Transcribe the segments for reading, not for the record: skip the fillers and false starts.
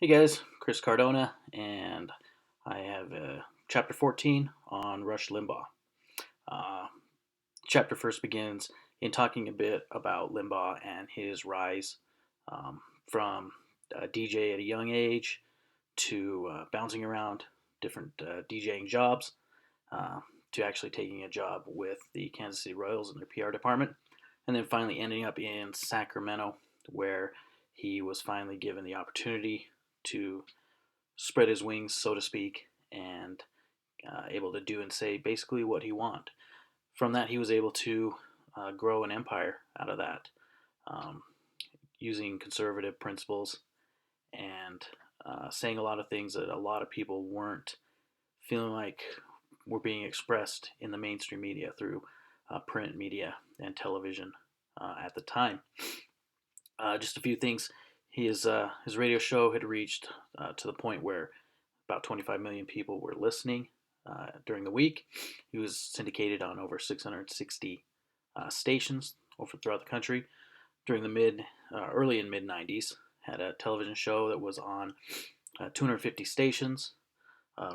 Hey guys, Chris Cardona, and I have chapter 14 on Rush Limbaugh. Uh, chapter first begins in talking a bit about Limbaugh and his rise from DJ at a young age to bouncing around different DJing jobs uh, to actually taking a job with the Kansas City Royals in their PR department, and then finally ending up in Sacramento, where he was finally given the opportunity to spread his wings, so to speak, and able to do and say basically what he wanted. From that, he was able to grow an empire out of that, um, using conservative principles and saying a lot of things that a lot of people weren't feeling like were being expressed in the mainstream media through print media and television at the time. Just a few things. His radio show had reached to the point where about 25 million people were listening during the week. He was syndicated on over 660 stations over throughout the country during the early and mid 90s. Had a television show that was on 250 stations.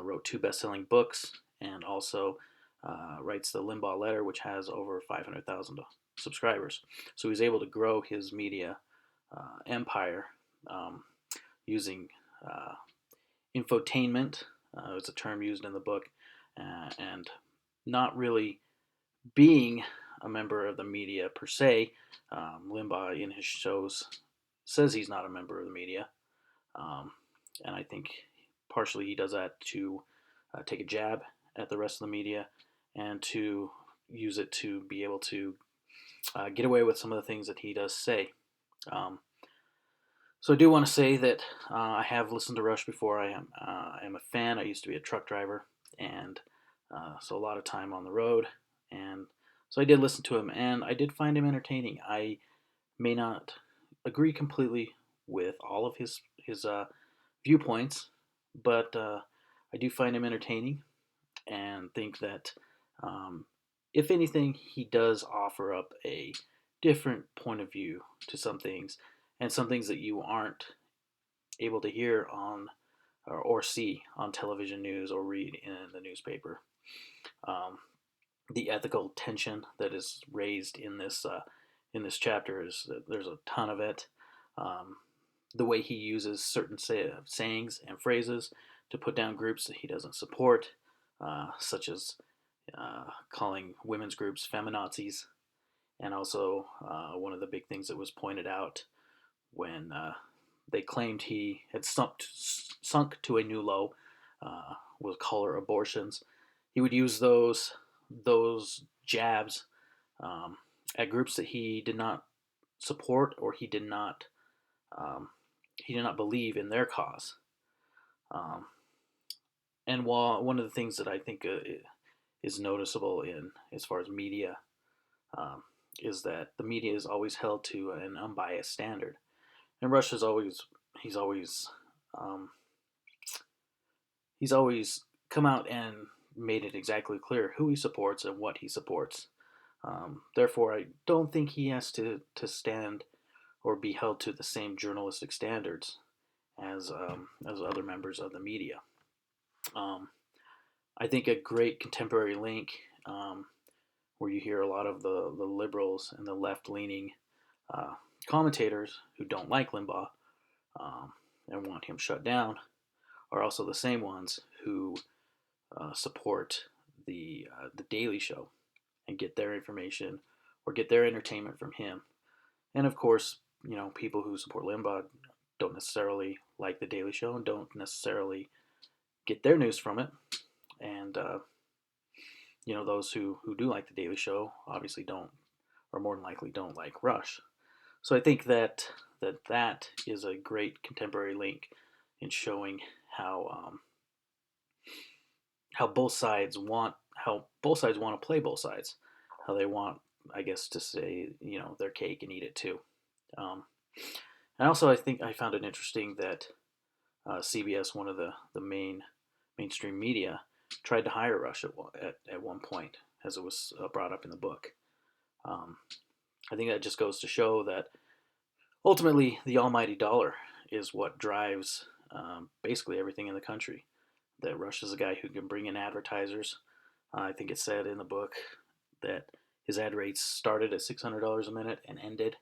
Wrote two best-selling books, and also writes the Limbaugh Letter, which has over 500,000 subscribers. So he was able to grow his media empire um, using infotainment. It's a term used in the book, and not really being a member of the media per se. Limbaugh in his shows says he's not a member of the media, um, and I think partially he does that to take a jab at the rest of the media and to use it to be able to get away with some of the things that he does say. Um, so I do want to say that I have listened to Rush before. I am a fan. I used to be a truck driver, and so a lot of time on the road, and so I did listen to him, and I did find him entertaining. I may not agree completely with all of his viewpoints, but I do find him entertaining, and think that um, if anything, he does offer up a different point of view to some things, and some things that you aren't able to hear on or see on television news or read in the newspaper. Um, the ethical tension that is raised in this chapter is that there's a ton of it. Um, the way he uses certain sayings and phrases to put down groups that he doesn't support, such as calling women's groups feminazis, and also one of the big things that was pointed out when they claimed he had sunk to a new low was color abortions. He would use those jabs at groups that he did not support, or um, he did not believe in their cause. Um, and while one of the things that I think is noticeable in as far as media um, is that the media is always held to an unbiased standard, and Rush is always he's always um, he's always come out and made it exactly clear who he supports and what he supports. Therefore, I don't think he has to stand or be held to the same journalistic standards as other members of the media. Um, I think a great contemporary link where you hear a lot of the liberals and the left leaning uh, commentators who don't like Limbaugh um, and want him shut down are also the same ones who support the Daily Show and get their information or get their entertainment from him. And of course, people who support Limbaugh don't necessarily like the Daily Show and don't necessarily get their news from it. And those who do like the Daily Show obviously don't, or more than likely don't like Rush. So I think that is a great contemporary link in showing how both sides want to play both sides, how they want, I guess, to say their cake and eat it too. Um, and also, I think I found it interesting that CBS, one of the mainstream media, tried to hire Rush at one point, as it was brought up in the book. Um, I think that just goes to show that ultimately the almighty dollar is what drives basically everything in the country. That Rush is a guy who can bring in advertisers. I think it said in the book that his ad rates started at $600 a minute and ended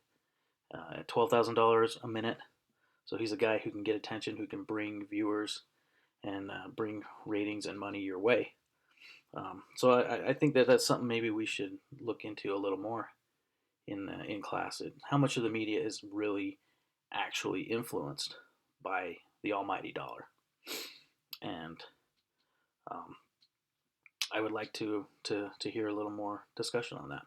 at $12,000 a minute. So he's a guy who can get attention, who can bring viewers and bring ratings and money your way. So I think that that's something maybe we should look into a little more in class. How much of the media is really actually influenced by the almighty dollar? And um, I would like to hear a little more discussion on that.